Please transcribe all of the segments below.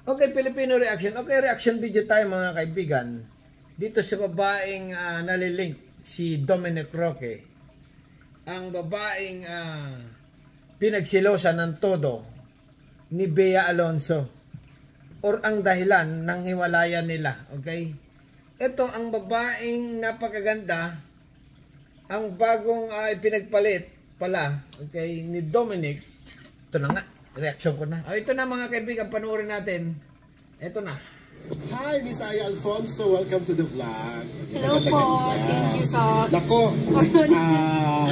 Okay, Filipino reaction. Okay, reaction video tayo mga kaibigan. Dito sa babaeng nalilink si Dominic Roque. Ang babaeng pinagsilosa ng todo ni Bea Alonzo. Or ang dahilan ng hiwalayan nila. Okay? Ito ang babaeng napakaganda. Ang bagong pinagpalit pala. Okay? Ni Dominic. Ito na nga. Reaction ko na. Ito na mga kaibigan. Panoorin natin. Ito na. Hi, Miss Aya Alfonso. Welcome to the vlog. Hello po. Thank you so. Nako,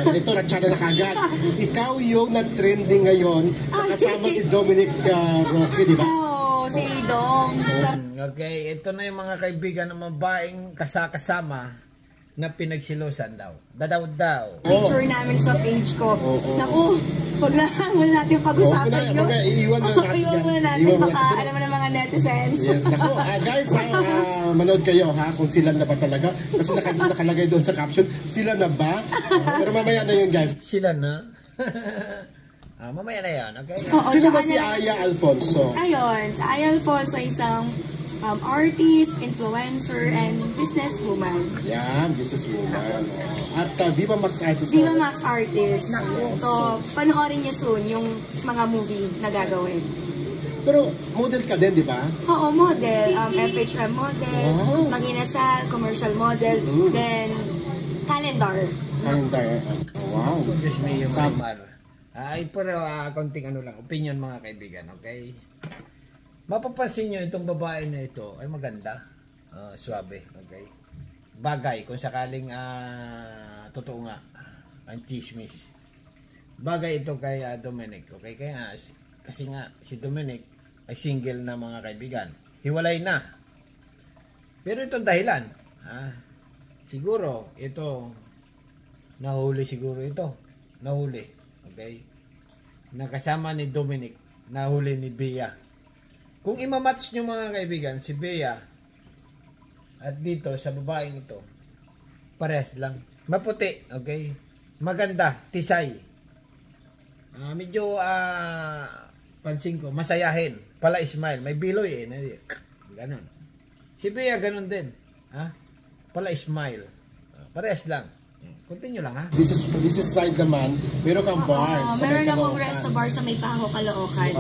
ito na-chata na kagad. Ikaw yung nag-trending ngayon. Kasama si Dominic Roque, di ba? Oo, si Dom. Okay, ito na yung mga kaibigan ng babaeng kasama na pinagsilosan daw. Daw. Picture namin sa page ko. Naku, wag natin pag-usapan yun. Iiwan na natin. Iiwan muna natin. Baka alam mo ng mga netizens. Yes, naku. Guys, manood kayo ha kung sila na ba talaga. Kasi nakalagay doon sa caption, sila na ba? Pero mamaya na yun, guys. Sila na? Mamaya na yan, okay? Sino ba si Aya Alfonso? Ayun, si Aya Alfonso ay isang artist, influencer, and businesswoman. Yan, businesswoman. At Viva Max Artist. Viva Max Artist. So, panoorin niyo soon yung mga movie na gagawin. Pero model ka din, di ba? Oo, model. FHM model, Mag-inasal, commercial model, then calendar. Calendar. Wow. Diyos me yung Mar. Pero konting lang, opinion mga kaibigan, okay? Mapapansin nyo itong babae na ito ay maganda. Suabe, okay? Bagay, kung sakaling totoo nga, ang chismis. Bagay ito kay Dominic, okay? Kaya kasi nga si Dominic ay single na mga kaibigan. Hiwalay na. Pero itong dahilan, siguro ito nahuli siguro ito. Nahuli, okay? Nakasama ni Dominic, nahuli ni Bea. Kung imamatch nyo mga kaibigan, si Bea at dito sa babaeng ito, parehas lang. Maputi, okay? Maganda, tisay. Medyo pansin ko, masayahin. Pala smile. May biloy Ganon. Si Bea ganon din. Pala smile. Parehas lang. Continue lang ha. This is like the man. Meron kang bar. Meron akong resto bar sa May Paho, Caloocan.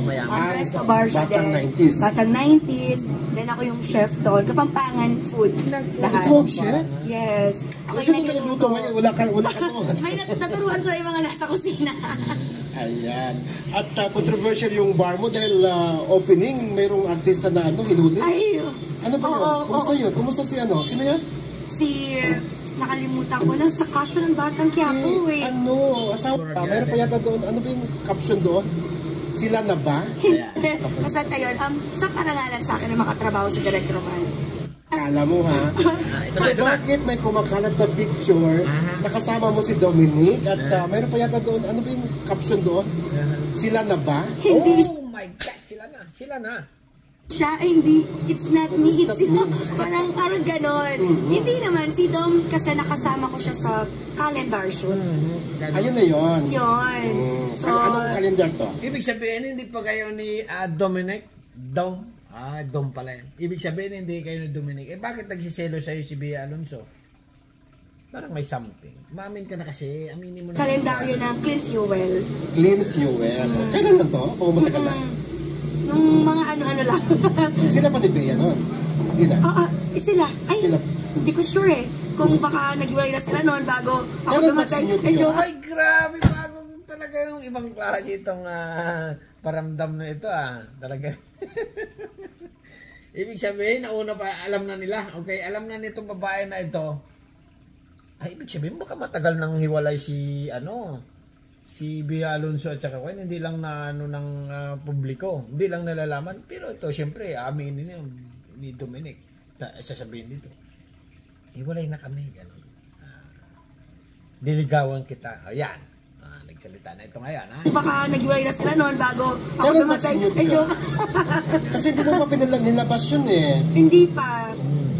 Resto bar siya Batang din. 90s. Batang 90s. Then ako yung chef doon. Kapampangan food. Lahat. Ikaw ang chef? Yes. Ako Kasi yung nung nagluto ngayon, wala ka doon. May naturuan ko na yung mga nasa kusina. Ayan. At controversial yung bar mo dahil opening, mayroong artista na hinuli. Ay, ano ba yun? Kumusta yun? Kumusta si ano? Sino yan? Si... Nakalimutan ko na sa kasyo ng Batang Quiapo asawa. Mayroon pa yata doon. Ano ba yung caption doon? Sila na ba? Basta ayun, sa karangalan sa akin na makatrabaho si Direk Roman. Kala mo ha? So bakit may kumakalat na picture nakasama mo si Dominic at mayroon pa yata doon. Ano ba yung caption doon? Sila na ba? Hindi. Oh my God! Sila na. Siya, hindi, it's not me, it's you. Parang ganon. Hindi naman, si Dom, kasi nakasama ko siya sa calendar shoot. Ayun na yun. Yun. So, anong calendar to? Ibig sabihin, hindi pa kayo ni Dominic? Dom? Dom pala yan. Ibig sabihin, hindi kayo ni Dominic. Bakit nagsiselo sa'yo si Bea Alonzo? Parang may something. Maamin ka na kasi, aminin mo na. Kalendaryo ng Clean Fuel. Clean Fuel. Kailan na to? O matagal na? Nung mga ano-ano lang. Sila pa ni Bea noon? Hindi na? Sila. Ay, hindi ko sure eh. Kung baka naghiwalay na sila noon bago ako dumatay. Ay, grabe. Bago talaga yung ibang klase itong paramdam na ito Talaga. Ibig sabihin, nauna pa, alam na nila. Okay, alam na nitong babae na ito. Ay, ibig sabihin, baka matagal nang hiwalay si Bea Alonzo at saka Wayne, hindi lang na ng publiko, hindi lang nalalaman, pero ito syempre aminin niya ni Dominic, sasabihin dito, hiwalay na kami, gano'n. Diligawan kita, ayan, nagsalita na ito ngayon, Baka naghiwalay na sila noon bago ako dumatay. Joke. Kasi hindi mo pa nilabas yun eh. Hindi pa.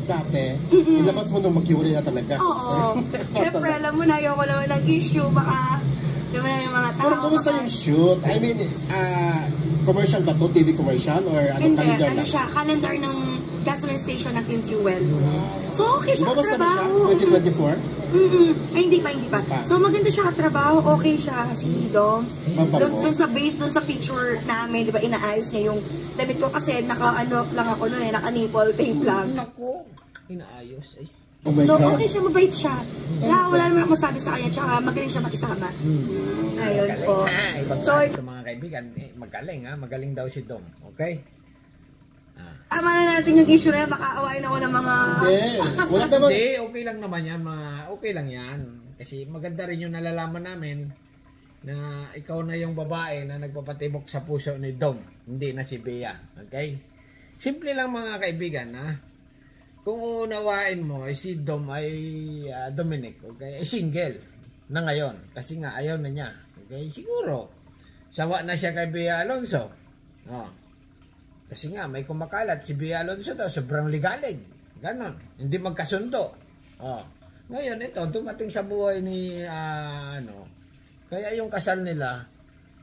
Dati, nilabas mo nung maghiwalay na talaga. Oo. Siyempre, alam mo na, ayoko naman ng issue, baka naman yung mga tao. Pero kumusta yung shoot? I mean, Commercial ba to? TV commercial? Or ano, Hindi, calendar ano lang? siya, calendar ng gasoline station na Clean Fuel. So, okay siya Lumabas na ba siya? katrabaho. 2024? Ay, hindi pa. So, maganda siya katrabaho. Okay siya, si Dom. Mabango. Doon sa base, doon sa picture namin, di ba, inaayos niya yung damit ko kasi naka-ano lang ako noon eh, naka-nipple tape lang. Naku, inaayos. Ay. Oh my So, God. okay siya, mabait siya. Wala naman ako masabi sa kanya, tsaka magaling siya makisama. Ayun po. Ibang So, klase ito mga kaibigan. Magaling ha, magaling daw si Dom. Okay? tama na natin yung issue na yan, makaawain ako ng mga... Wala naman. Hindi, okay lang naman yan. Okay lang yan. Kasi maganda rin yung nalalaman namin na ikaw na yung babae na nagpapatibok sa puso ni Dom. Hindi na si Bea. Okay? Simple lang mga kaibigan ha. Kung unawain mo, si Dom ay Dominic. Okay? Ay single na ngayon. Kasi nga ayaw na niya. Okay? Siguro. Sawa na siya kay Bea Alonso. Kasi nga, may kumakalat. Si Bea Alonso daw, sobrang ligalig. Ganon. Hindi magkasundo. Ngayon, ito, dumating sa buhay ni, kaya yung kasal nila,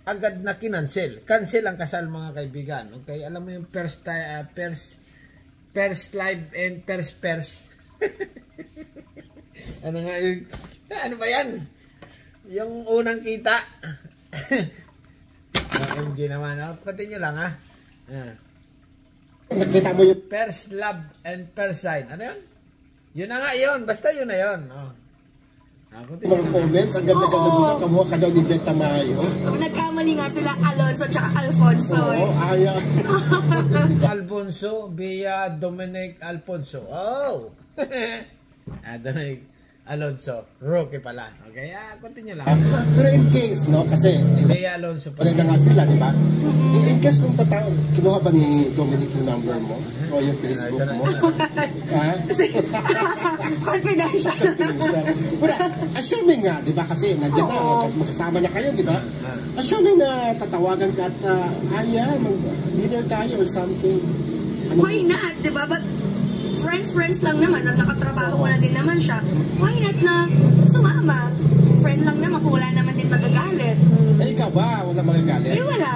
agad na kinansel. Cancel ang kasal, mga kaibigan. Okay? Alam mo yung first live and first. Ano nga yung, ano ba yan? Yung unang kita. OMG naman. Pati nyo lang, ha? Nakita mo yung First love and first sign. Ano yun? Yun na nga yun. Basta yun na yun. mga comments. Ang ganda-ganda mo na. Kamuha ka daw ni Beth Tamayo. Nagkamali nga sila Alonso tsaka Alfonso. Oo, ayaw. Alfonso, Bea, Dominic, Alfonso. Oh! Dominic, Alonso. Rookie pala. Okay, continue lang. Pero in case, no? Kasi Bea Alonso wala pala. na nga sila, di ba? In case kung tatawag, kinuha ba ni Dominic yung number mo? O yung Facebook mo? Ha? Confidential. Pero assuming nga, di ba? Kasi nandiyan na, magkasama na kayo, di ba? Assuming na tatawagan ka at leader tayo or something. Why not, di ba? But friends lang naman, nakatrabaho ko na din naman siya. Why not na sumama? Friend lang naman, kung wala naman din magagalit. Eh, ikaw ba? Wala magagalit? Eh, wala.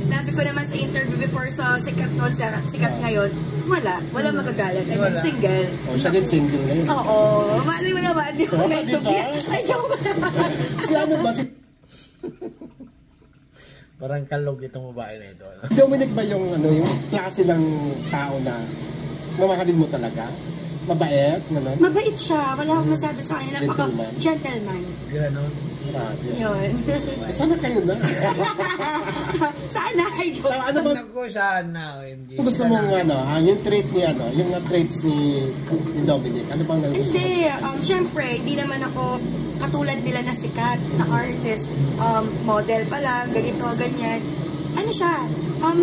Nabi ko naman sa interview before sa sikat noon, sikat ngayon, wala magagalit. I mean, single. O, siya din single ngayon. Oo. Malay mo naman, di ko meant to be. Ay, joke. Si ano ba? Si Parang kalog itong babae na ito. Dominic ba yung klase ng tao na mamahalin mo talaga? Mabait? Gano'n? Mabait siya. Wala akong masabi sa kanya. Gentleman. Ganon. Grabe. Yun. Sana kayo na. Sana, ay joke. Ano ba? Naku, sana, OMG. Gusto mong yung trait ni yung traits ni Dominic, ano bang gusto mo? Hindi, syempre, hindi naman ako katulad nila na sikat, na artist, model pa lang, ganito, ganyan. Ano siya,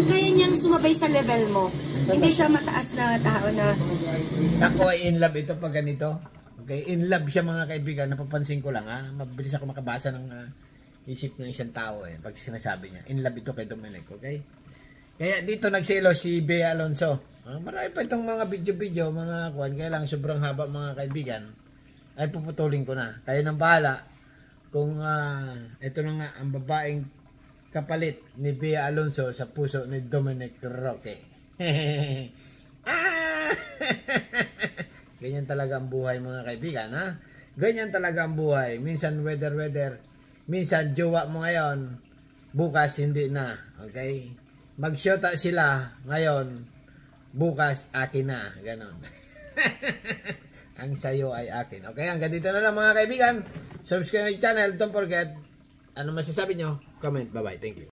kaya niyang sumabay sa level mo. Hindi siya mataas na tao na... Ako ay in love ito pag ganito. Okay, in love siya mga kaibigan, napapansin ko lang ha. Mabilis ako makabasa ng isip ng isang tao pag sinasabi niya. In love ito kay Dominic, okay? Kaya dito nagselo si Bea Alonso. Marami pa itong mga video-video, mga kuwan. Kaya lang sobrang haba mga kaibigan. Ay puputulin ko na. Kayo nang bahala. Kung ito na nga ang babaeng kapalit ni Bea Alonso sa puso ni Dominic Roque. Ganyan talaga ang buhay mga kaibigan, ha? Ganyan talaga ang buhay. Minsan weather, minsan jowa mo ngayon, bukas hindi na, okay? Magsyota sila ngayon, bukas akin na, ganon. Ang sayo ay akin. Okay, hanggang dito na lang mga kaibigan. Subscribe my channel, don't forget. Ano masasabi nyo? Comment, bye-bye, thank you.